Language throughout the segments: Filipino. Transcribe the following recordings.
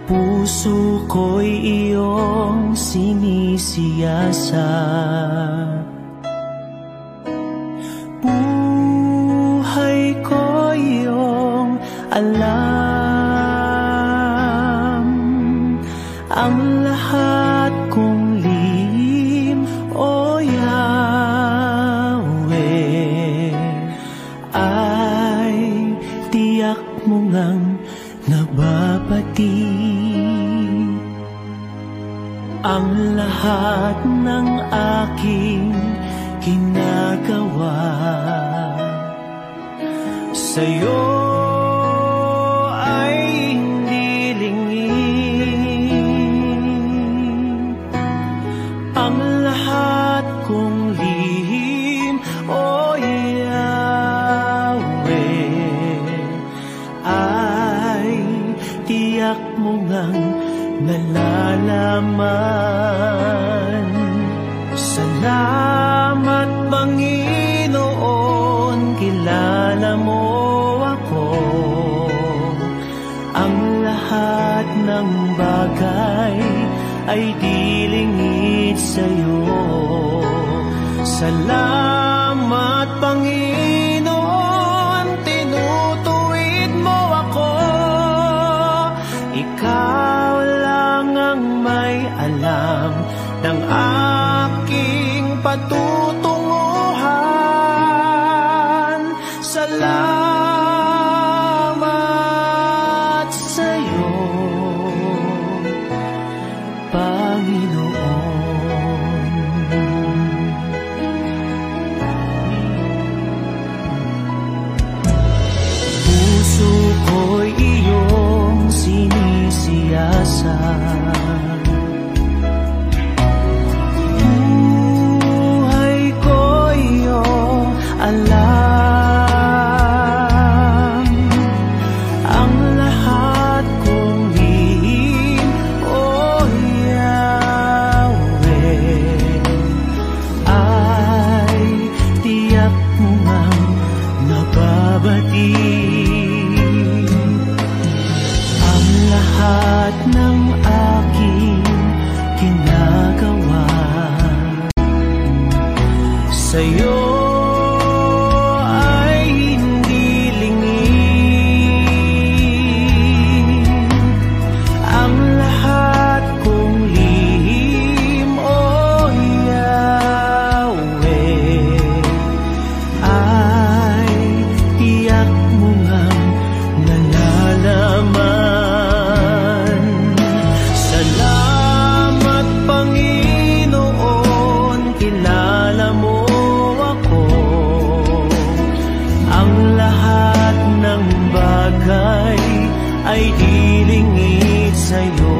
Puso ko'y iyong sinisiyasat, buhay ko iyong alam. Ang lahat kong lihim, O Yahweh, ay tiyak mo ngang nababati. Ang lahat ng aking ginagawa sa'yo ay hindi lingid. Ang lahat kong lihim, O Yahweh, ay tiyak mo ngang nalalaman. Salamat, Panginoon, kilala mo ako. Ang lahat ng bagay ay di lingid sa'yo. Salamat, Panginoon, tinutuwid mo ako. Ikaw lang ang may alam ng aking patutunguhan. Salamat sa'yo, Panginoon. Puso ko'y iyong sinisiyasat, buhay ko iyong alam. Ang lahat kong lihim, O Yahweh, ay tiyak mo ngang nababati. Ang lahat ng aking ginagawa sa'yo ay hindi lingid. Ang lahat kong lihim, O Yahweh, ay tiyak mo ngang nalalaman. Salamat, Panginoon, kilala mo ako. Ang lahat ng bagay ay di lingid sa'yo.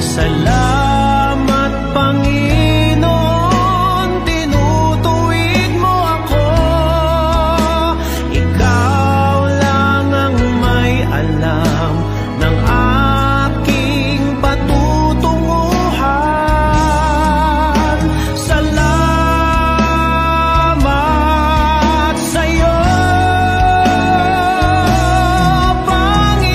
Salamat, Panginoon, tinutuwid mo ako. Ikaw lang ang may alam ng aking patutunguhan. Salamat sa'yo, Panginoon.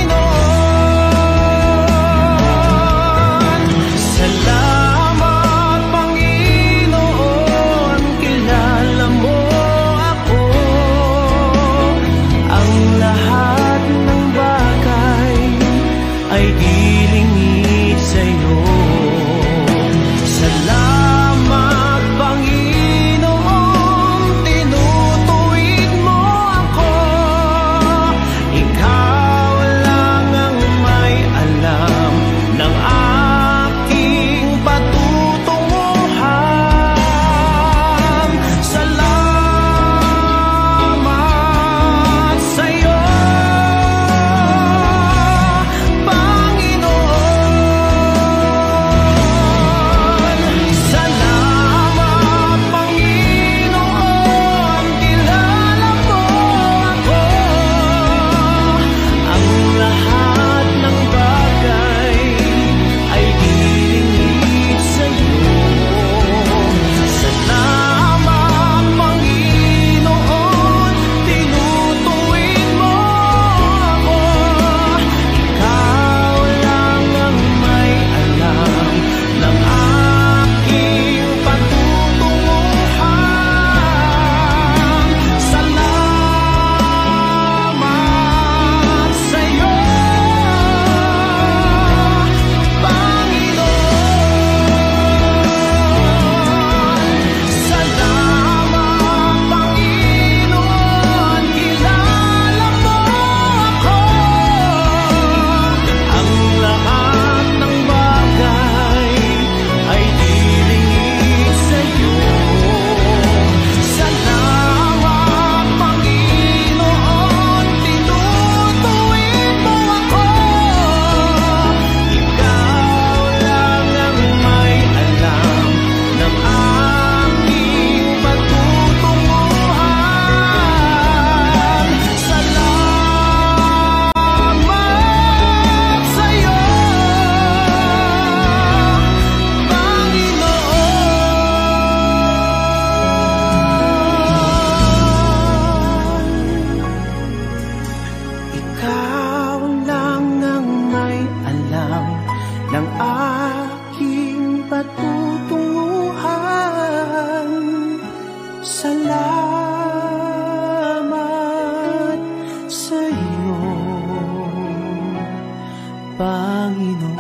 Panginoon.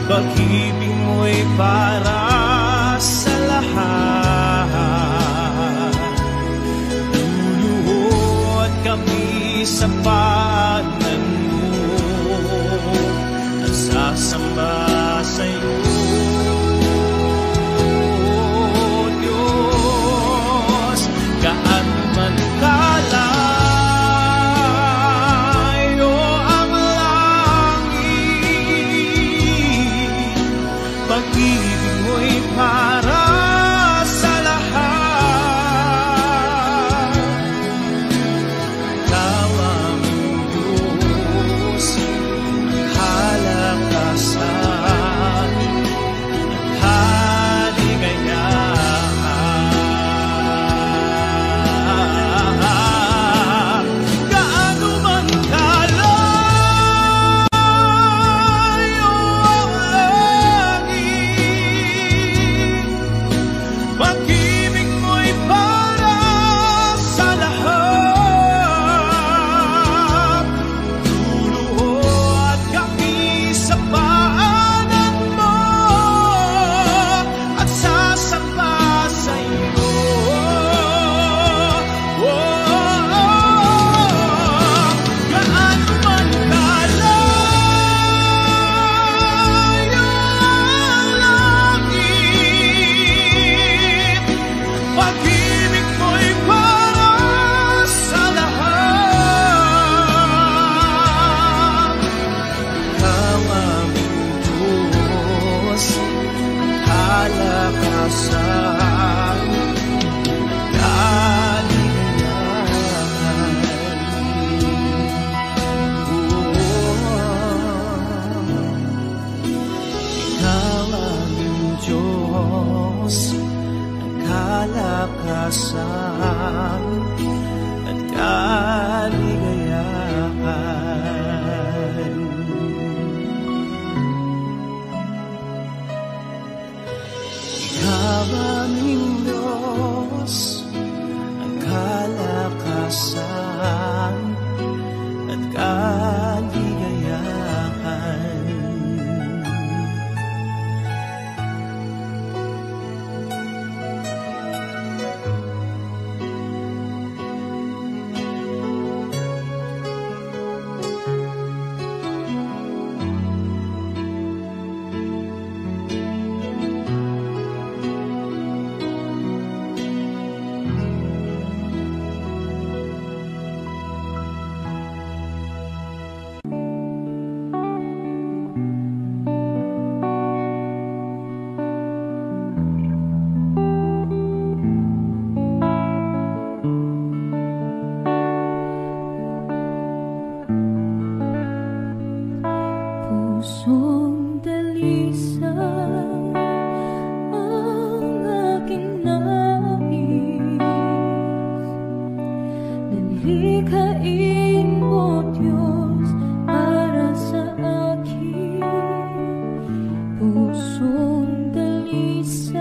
Pag-ibig mo'y para sa lahat. Luluhod kami sa paanan mo at sasamba sa'yo, Diyos. Gaano man kalayo ang langit, pag-ibig mo'y para sa lahat. Ikaw ang Diyos, ang kalakasan at kaligayahan. Gaano man kalayo ang langit, pag-ibig mo'y para sa lahat. Luluhod kami sa paanan mo at sasamba sa'yo. Gaano man kalayo ang langit, pag-ibig mo'y para sa lahat. Ikaw ang Diyos, kalakasan, kaligayahan. Ikaw ang Diyos, kalakasan at kaligayahan. Ikaw aming Diyos, ang kalakasan at kaligayahan. Pusong dalisay ang aking nais, nalikhain mo, Diyos, para sa akin. Pusong dalisay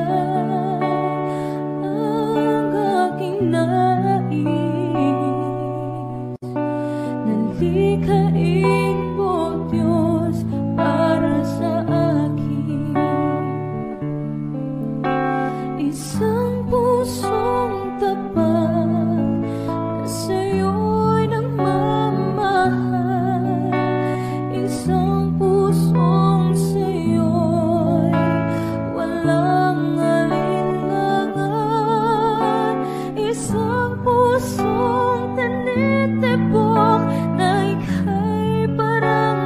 ang aking nais, nalikhain mo, Diyos, para sa akin. Isang pusong tapat na sa'yo'y nagmamahal, isang pusong sa'yo'y walang alinlangan, isang pusong tinitibok na ika'y parang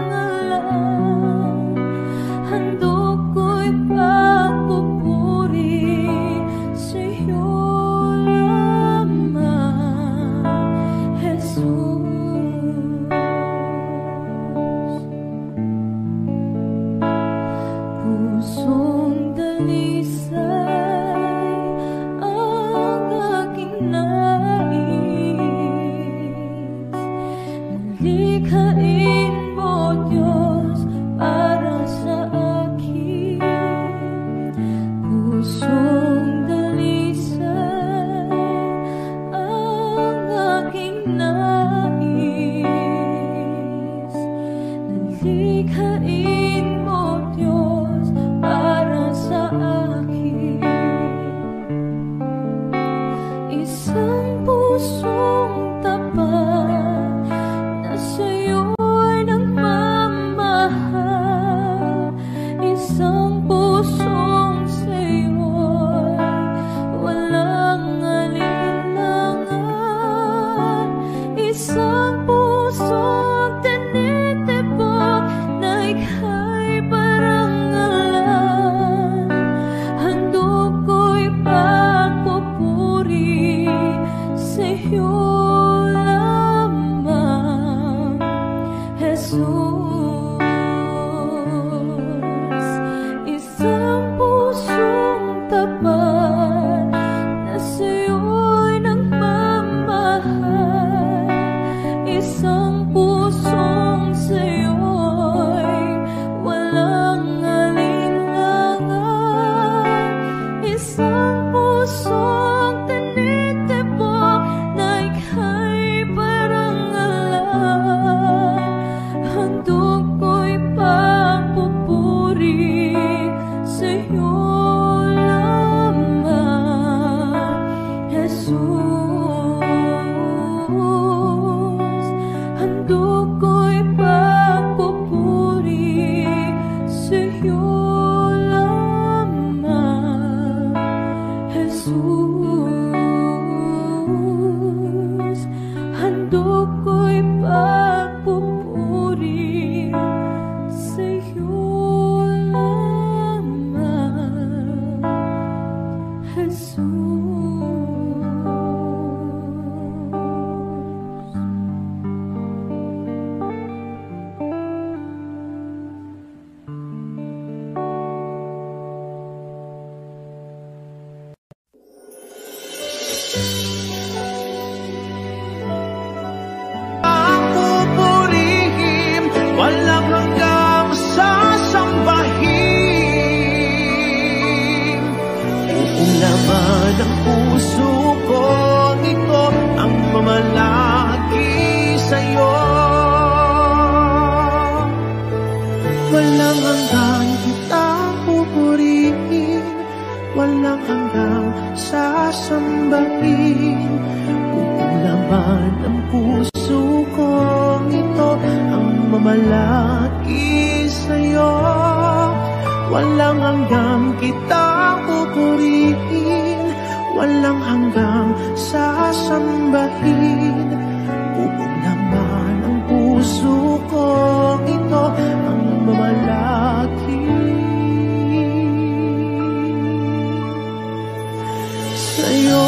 Likhain mo, Diyos, para sa akin pusong dalisay ang aking nais. Likhain mo, Diyos, para sa akin isang pusong tapat na sa'yo'y nagmamahal, isang pusong sa'yo'y walang alinlangan, isang pusong tinitibok na ika'y parangalan. Handog ko'y pagpupuri sa'yo lamang, Jesus. Isang pusong tapat na sa'yo'y nagmamahal, isang pusong sa'yo'y walang alinlangan, isang pusong tinitibok na ika'y parangalan. Handog ko'y pagpupuri sa'yo lamang, Jesus. Handog ko'y pagpupuri sa'yo lamang, Jesus. Handog ko'y pagpupuri sa'yo lamang, Jesus. Pupurihin, walang hanggang sasambahin. Buong laman ng puso ko ito ang mamalagi sa'yo. Walang hanggang kitang pupurihin, walang hanggang sasambahin. Buong laman ng puso ko ito ang mamalagi sa'yo. Walang hanggang kitang pupurihin, walang hanggang sasambahin. Buong laman ng puso ko ito ang mamalagi sa'yo.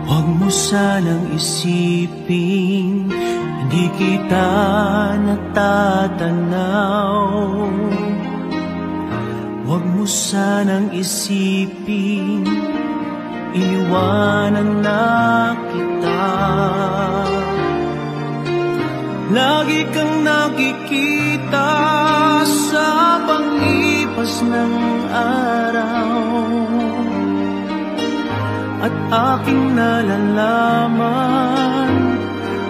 Huwag mo sanang isipin hindi kita natatanaw. Huwag mo sanang isipin iniwanan na kita. Lagi kang nakikita sa paglipas ng araw, at aking nalalaman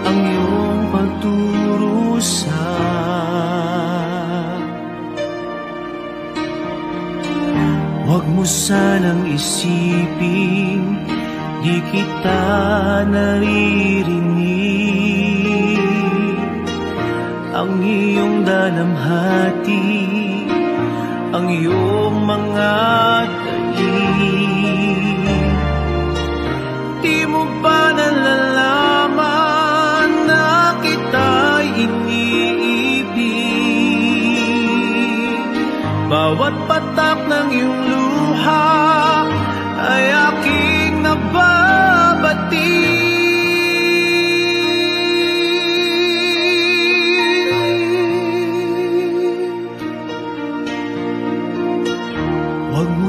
ang iyong pagdurusa. Huwag mo sanang isipin di kita naririnig. Ang iyong dalamhati, ang iyong mga talim. Di mo ba nalalaman na kita'y iniibig? Bawat patak ng iyong luha ay aking nababati.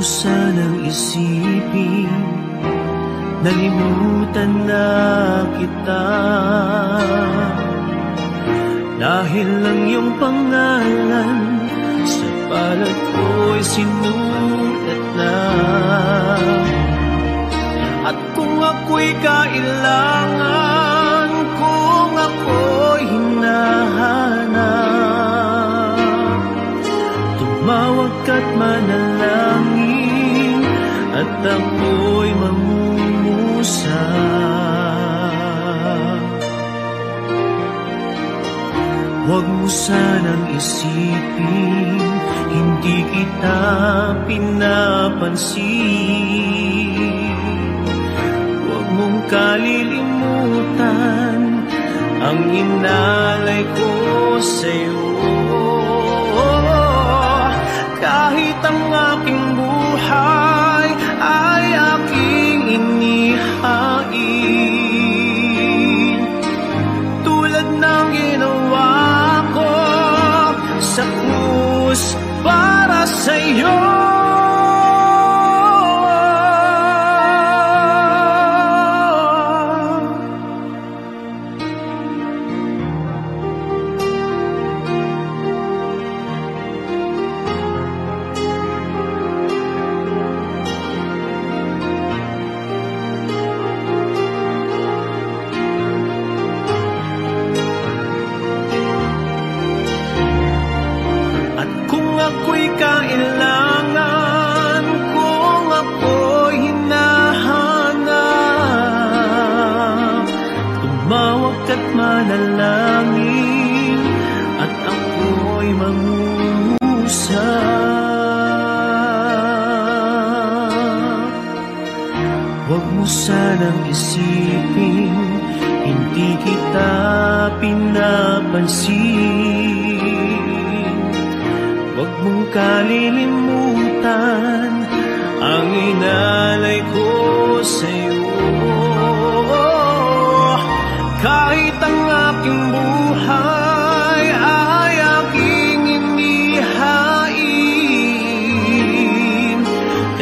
sanang isipin, nalimutan na kita. Dahil lang iyong pangalan sa palad ko'y sinulat na. At kung ako'y kailangan, kung ako'y hinahanap, tumawag ka't manalangin, at ako'y mangungusap. Huwag mo sanang isipin, hindi kita pinapansin. Huwag mong kalilimutan ang inalay ko sa'yo. Kahit ang aking buhay ay aking inihain, tulad ng ginawa ko sa krus para sa'yo. Ako'y kailangan, kung ako'y hinahanap, tumawag ka't manalangin, at ako'y mangungusap. Huwag mo sanang isipin, hindi kita pinapansin. Huwag mong kalilimutan ang inalay ko sa'yo. Kahit ang aking buhay ay aking inihain,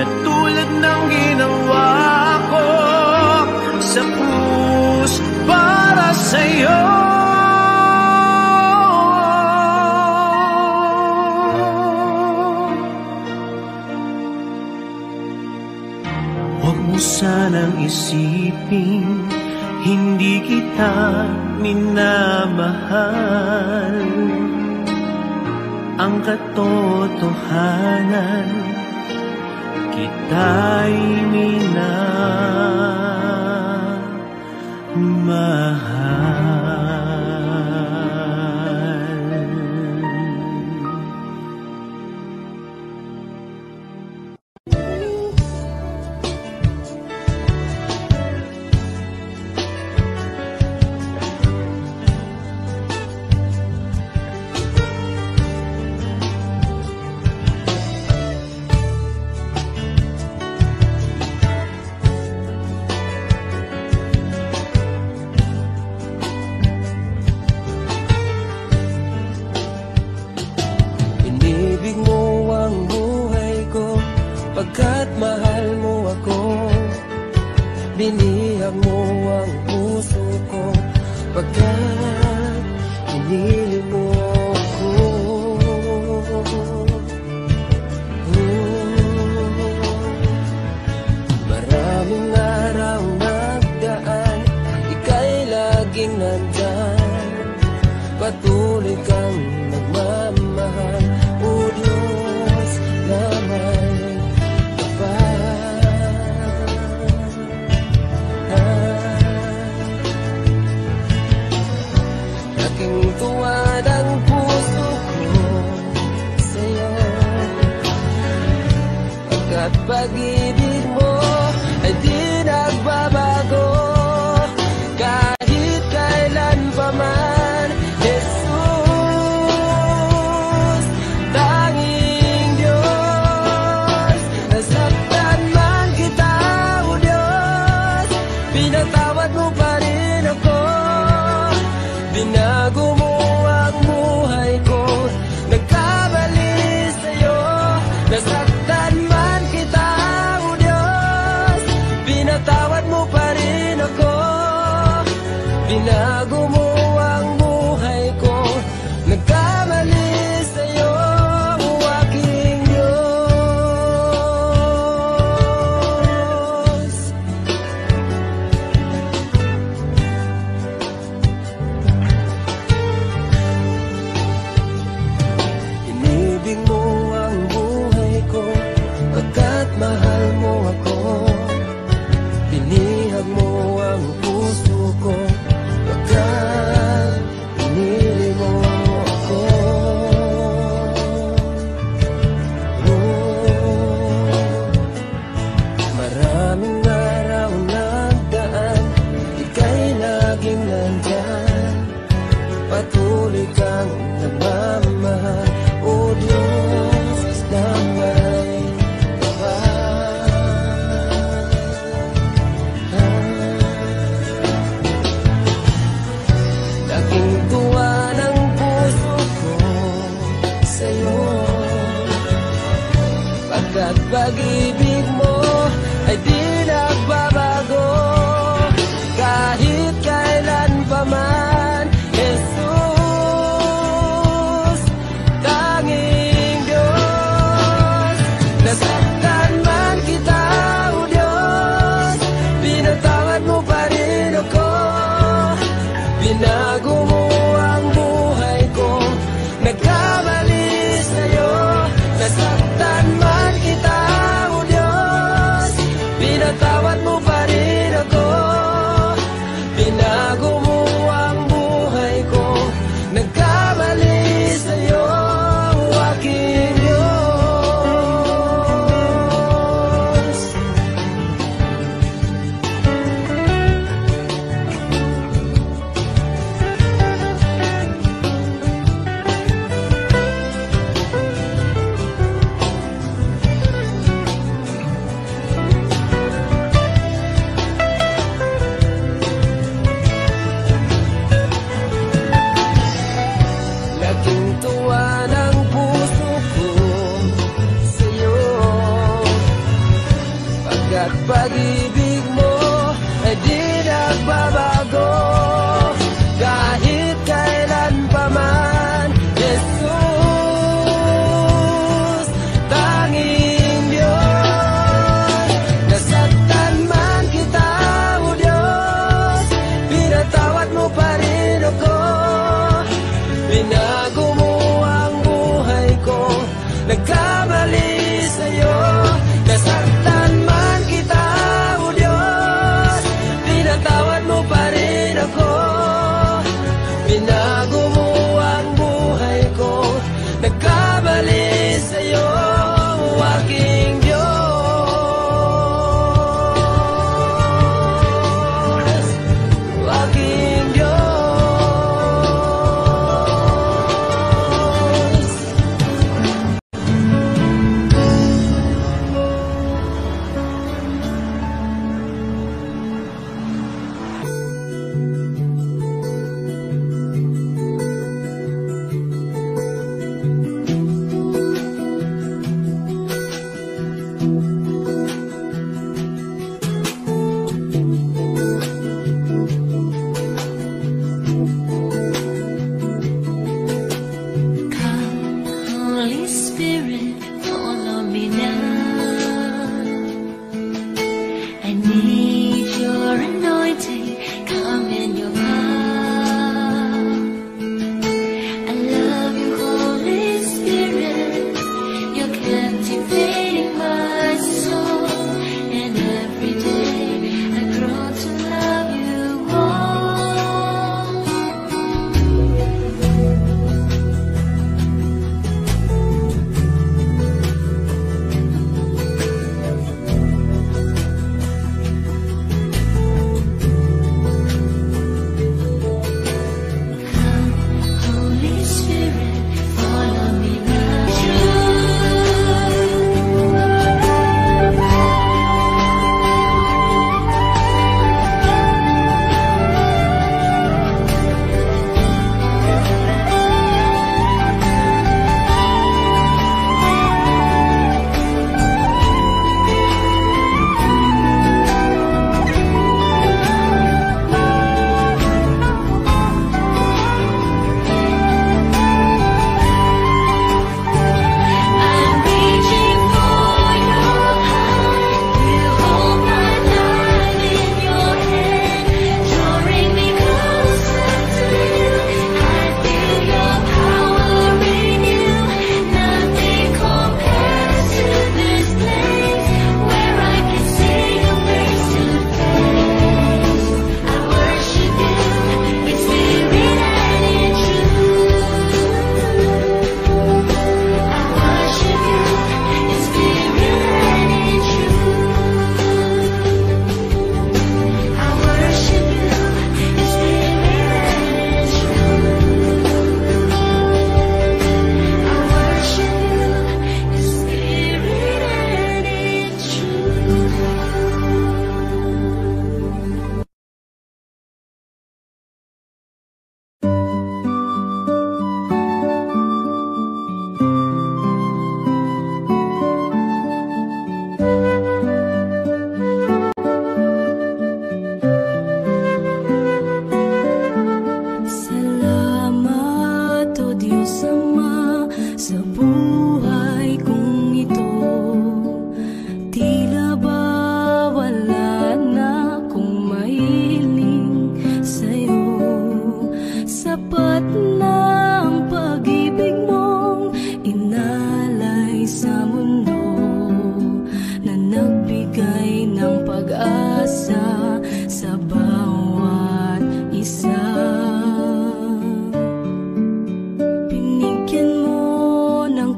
katulad ng ginawa ko sa krus para sa'yo. Huwag mo sanang isipin, hindi kita minamahal. Ang katotohanan, kita'y minamahal. Pagkat mahal mo ako, binihag mo ang puso ko. Pagkat hinili mo ako, maraming araw nagdaan, ika'y laging nandyan. Patuloy kang nagmamahal, o Diyos naman. Tuwad ang puso ko sa'yo, pagkat pag-ibig mo ay di nagbabago. Kahit kailan pa man, Jesus, tanging Diyos. Nasaktan man kita, o Diyos, pinatawad mo pa rin ako. Binago mo ang buhay ko, nagkamali sa'yo. Nasaktan man kita, pag-ibig mo ang buhay ko, pagkat mahal mo ako. Binihag mo ang puso ko, pagkat pinili mo ako. Maraming araw nagdaan, ika'y laging nandyan. Patuloy kang nagmamahal, o Diyos na may laking tuwa ng puso ko sa'yo, pagkat pag-ibig mo ay di nagbabago kahit kailan pa man. Jesus, tanging Diyos, nasaktan man kita, o Diyos, pinatawad mo pa rin ako. Binago mo ang buhay ko, nagkamali sa'yo. Nasaktan man kita, o Diyos, pinatawad mo pa rin ako. Binago mo ang buhay ko, nagkamali sa'yo, aking Diyos. Laking tuwa ng puso ko sa'yo, pagkat pag-ibig mo ay di nagbabago kahit kailan pa man. Jesus, tanging Diyos, nasaktan man kita, o Diyos, pinatawad mo pa rin ako. Binago mo ang buhay ko, nagkamali sa'yo. Nasaktan man kita, o Diyos, pinatawad mo pa rin ako. Binago mo ang buhay ko, nagkamali sa'yo, aking Diyos, aking Diyos. Come, Holy Spirit, follow me now. I need your anointing, come in your power. I love you, Holy Spirit, you're captivating my soul. And every day I grow to love you more.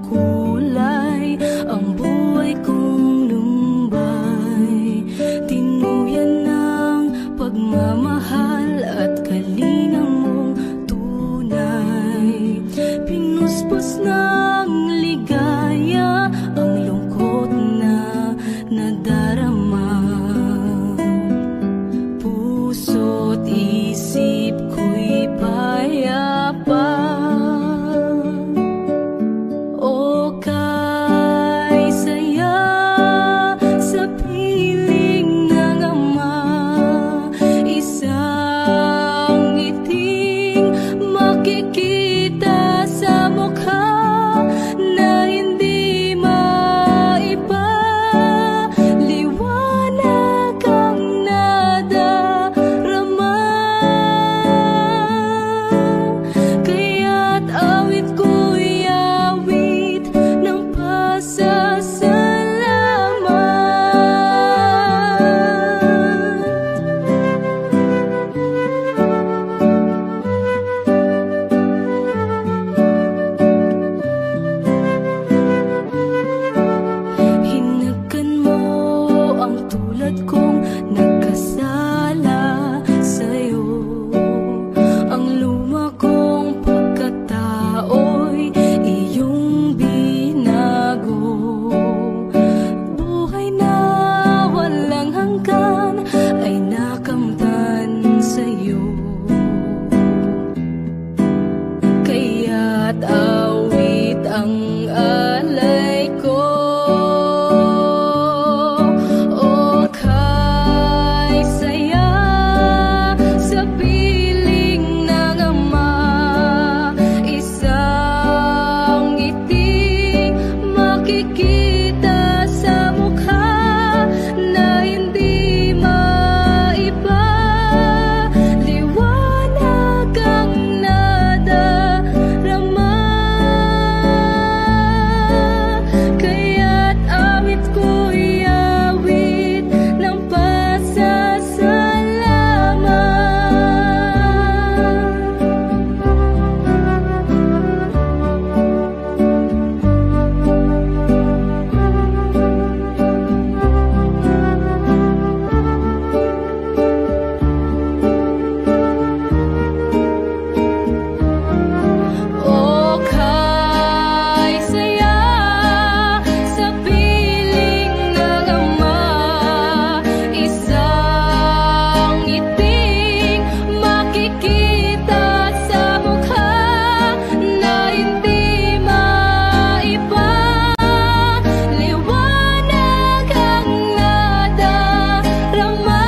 makulay ang buhay kong lumbay. Tinuyan ng pagmamahal at kalinga mong tunay. Pinuspos ng ligaya ang lungkot na nadarama. Puso't isip ko'y payapa. O kay saya sa piling ng ama, isang ngiting makikita sa mukha na hindi maiba. Liwanag ang nadarama, kaya't awit ko'y awit ng pasasalamat. Hinagkan mo ang tulad kong nagkasala sa'yo. Ang luma kong pagkatao'y iyong binago. Buhay na walang hanggan ay nakamtan sa'yo. Kaya't awit ang alay ko. O kay saya sa piling ng ama, isang ngiting makikita sa mukha na hindi maiba. Liwanag ang nadarama, kaya't awit ko'y awit ng pasasalamat. O kay saya sa piling ng ama, isang ngiting makikita sa mukha na hindi maiba. Liwanag ang nadarama,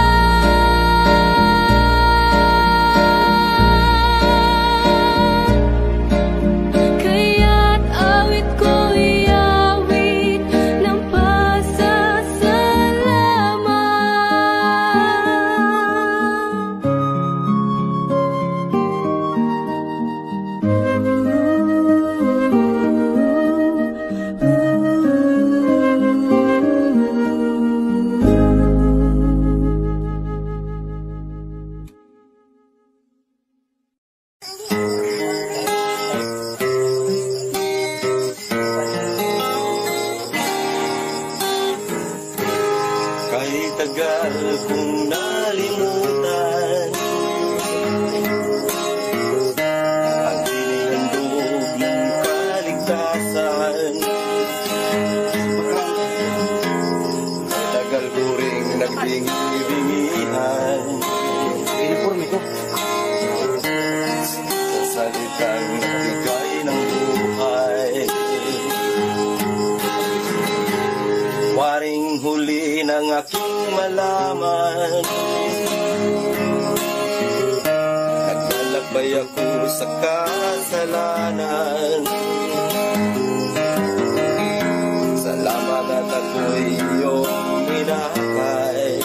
kaya't awit ko'y awit ng Kahit tagal kong nalimutan ang tinihandog ng kaligtasan. Tagal ko ring nagbingi-bingihan sa salitang nagbigay ng buhay. Waring huli ng aking malaman, naglalakbay ako sa kasalanan. Salamat at ako'y iyong minakay.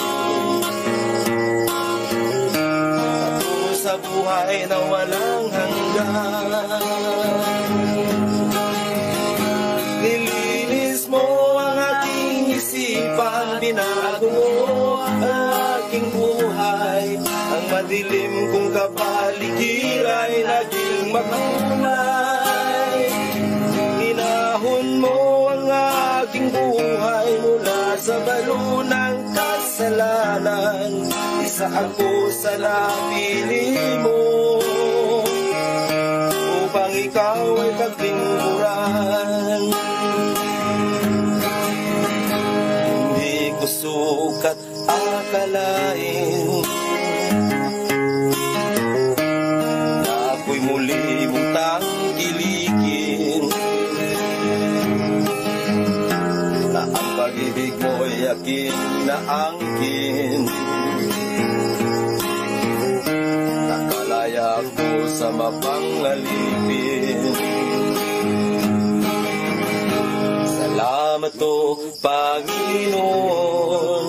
Patungo sa buhay na walang hanggan. Nilinis mo ang aking isipan, binago mo ang aking buhay. Ang madilim kong kapaligiran ay naging makulay. Hinahon aking buhay mula sa balo ng kasalanan. Isa ako sa napili mo upang ikaw ay paglingkuran. Hindi ko sukat akalain na ako'y muli mong tangkilikin, na ang pag-ibig mo'y aking naangkin. Nakalaya ko sa mapangalipin. Salamat o Panginoon,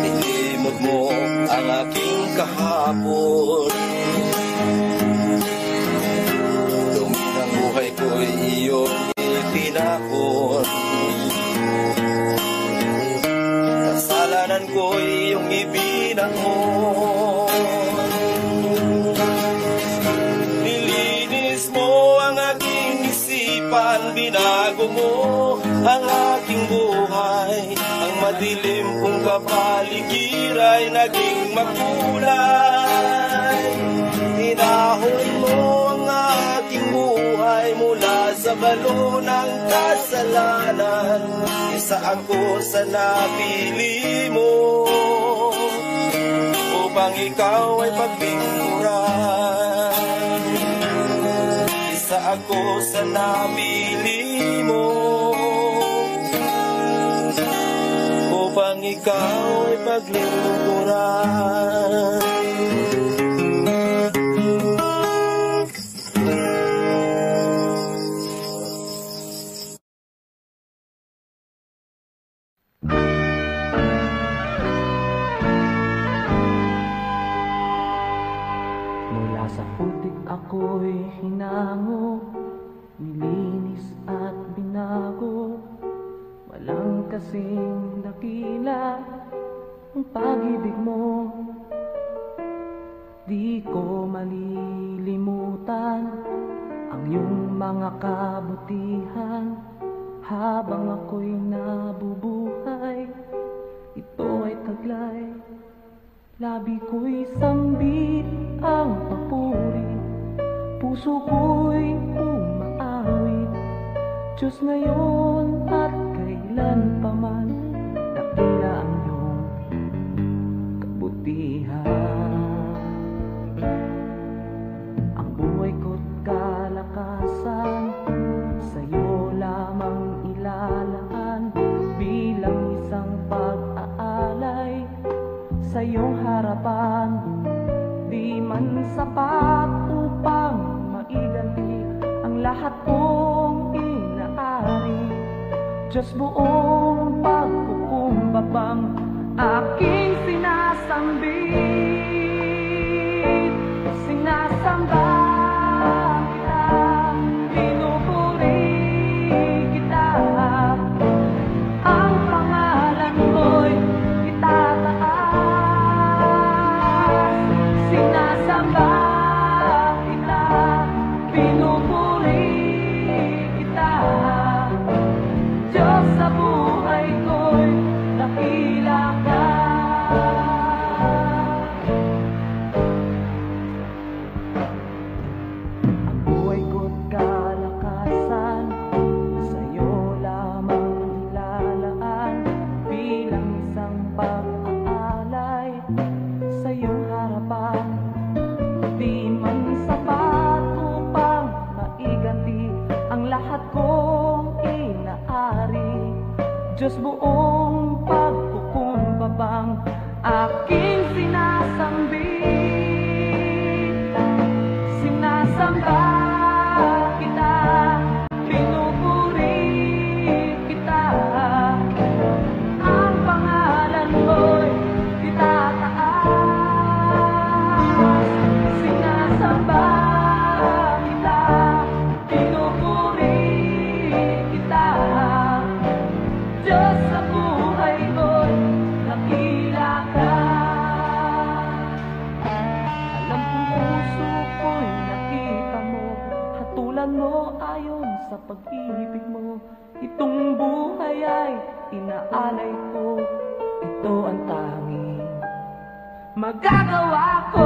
nilimot mo ang aking kahapon. Dumi ng buhay ko'y iyong itinapon. Kasalanan ko'y iyong ibinahon. Nilinis mo ang aking isipan, binago mo ang aking buhay. Ang madilim kong kapaligiran ay naging makulay. Hinahon mo ang aking buhay mula sa balo ng kasalanan. Isa ako sa napili mo upang ikaw ay paglingkuran. Isa ako sa napili mo upang ikaw ay paglingkuran. Mula sa putik ako'y hinango, nilinis at binago. Walang kasing dakila ang pag-ibig mo. Di ko malilimutan ang iyong mga kabutihan. Habang ako'y nabubuhay, ito ay taglay. Labi ko'y sambit ang papuri, puso ko'y umaawit. Diyos ngayon at kailan pa man, dakila ang iyong kabutihan. Ang buhay ko't kalakasan, sa'yo lamang ilalaan. Bilang isang pag-aalay sa iyong harapan, di man sapat upang maiganti ang lahat kong inaari. Diyos, buong pagkukumbabang aking sinasambit. Sinasamba kita, pinupuri kita. Ang pangalan mo'y itataas. Sinasamba kita, pinupuri kita. Diyos, sa buhay ko'y dakila ka. Ang buhay ko't kalakasan, sa'yo lamang ilalaan. Bilang isang pag-aalay sa iyong harapan, di man sapat upang maiganti ang lahat kong inaari. Diyos, buong pagkukumbabang aking sinasambit. Sinasamba kita, pinupuri kita. Ang pangalan mo'y itataas. Sinasamba kita, pinupuri kita. Diyos, sa buhay ko'y dakila ka. ayon sa pag-ibig mo. Itong buhay ay inaalay ko. Ito ang tanging magagawa ko.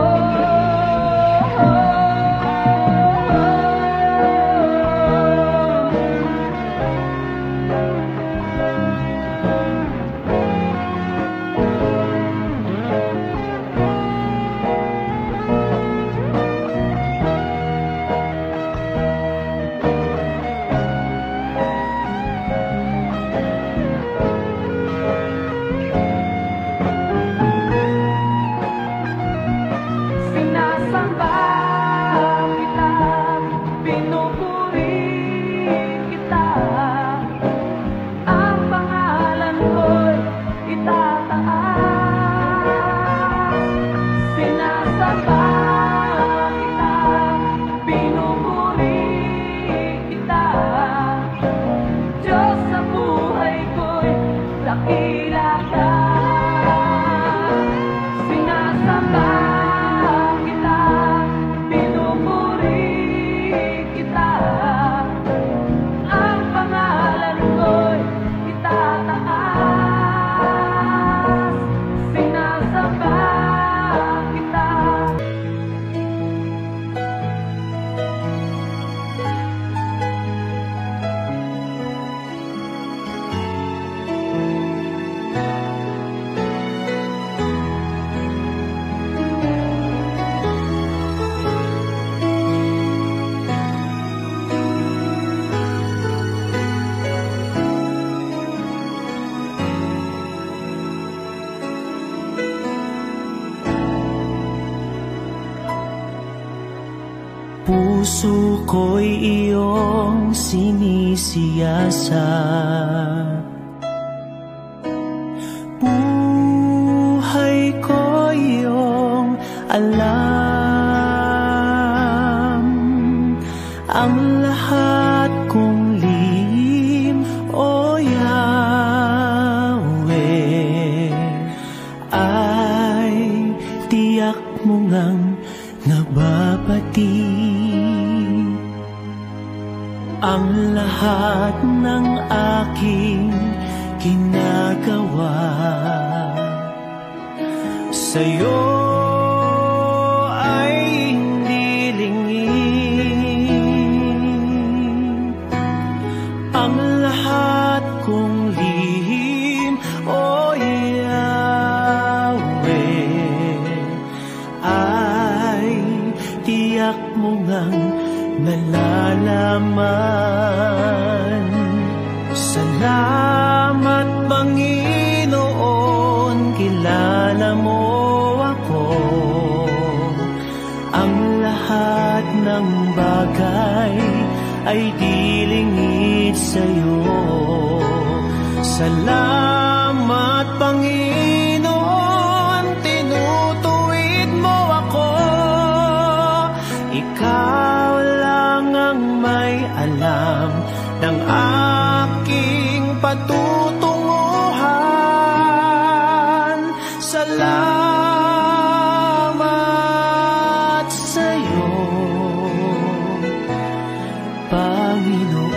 Puso ko'y iyong sinisiyasat, buhay ko iyong alam. Ang lahat kong lihim, O Yahweh, ay tiyak mo ngang nababati. Ang lahat ng aking ginagawa sa'yo ay hindi lingid. Ang lahat kong lihim, O Yahweh, ay tiyak mo ngang nalalaman. Salamat, Panginoon, kilala mo ako. Ang lahat ng bagay ay dilingid sa'yo. Salamat, Panginoon, tinutuwid mo ako. Ikaw may alam ng aking patutunguhan. Salamat sa'yo, Panginoon.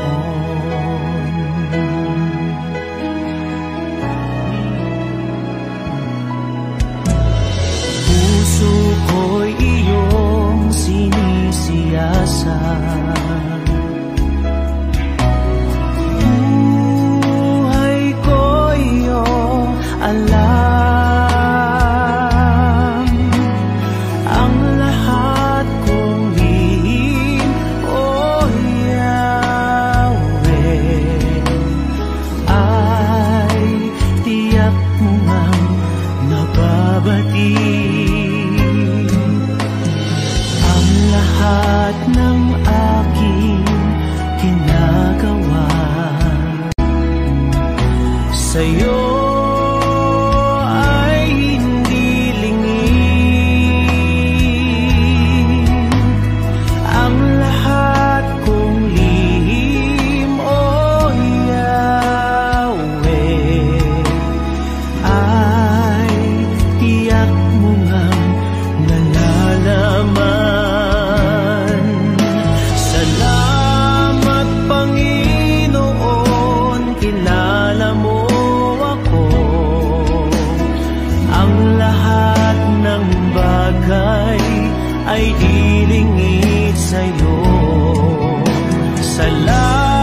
Puso ko'y iyong sinisiyasat, alam. Ang lahat kong lihim, O Yahweh, ay tiyak mo ngang nababati. Ang lahat ng aking ginagawa sa'yo salamat. na